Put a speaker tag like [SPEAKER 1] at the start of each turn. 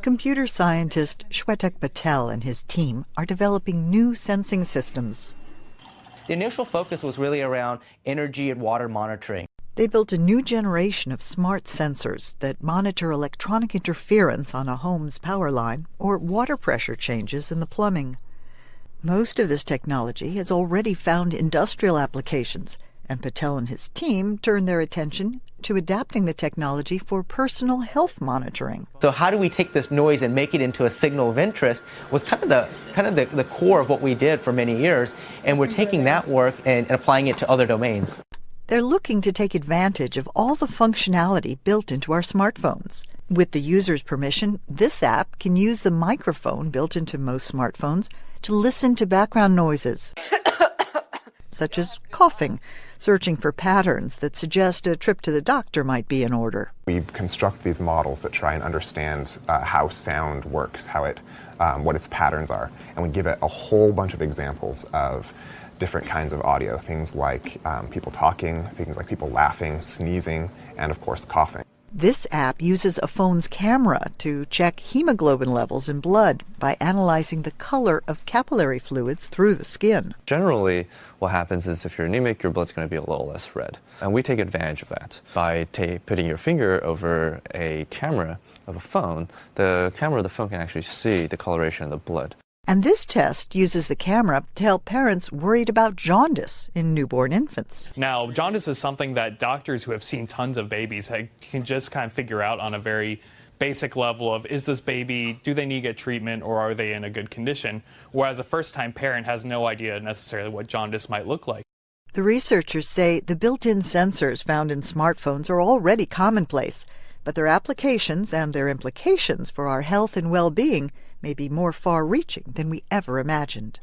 [SPEAKER 1] Computer scientist Shwetak Patel and his team are developing new sensing systems.
[SPEAKER 2] The initial focus was really around energy and water monitoring.
[SPEAKER 1] They built a new generation of smart sensors that monitor electronic interference on a home's power line or water pressure changes in the plumbing. Most of this technology has already found industrial applications, and Patel and his team turned their attention to adapting the technology for personal health monitoring.
[SPEAKER 2] So how do we take this noise and make it into a signal of interest was kind of the core of what we did for many years, and we're taking that work and applying it to other domains.
[SPEAKER 1] They're looking to take advantage of all the functionality built into our smartphones. With the user's permission, this app can use the microphone built into most smartphones to listen to background noises, such as coughing, searching for patterns that suggest a trip to the doctor might be in order.
[SPEAKER 3] We construct these models that try and understand how sound works, what its patterns are, and we give it a whole bunch of examples of different kinds of audio, things like people talking, things like people laughing, sneezing, and of course coughing.
[SPEAKER 1] This app uses a phone's camera to check hemoglobin levels in blood by analyzing the color of capillary fluids through the skin.
[SPEAKER 4] Generally, what happens is if you're anemic, your blood's going to be a little less red. And we take advantage of that by putting your finger over a camera of a phone. The camera of the phone can actually see the coloration of the blood.
[SPEAKER 1] And this test uses the camera to help parents worried about jaundice in newborn infants.
[SPEAKER 5] Now, jaundice is something that doctors who have seen tons of babies can just kind of figure out on a very basic level of, is this baby, do they need to get treatment, or are they in a good condition? Whereas a first-time parent has no idea necessarily what jaundice might look like.
[SPEAKER 1] The researchers say the built-in sensors found in smartphones are already commonplace, but their applications and their implications for our health and well-being may be more far-reaching than we ever imagined.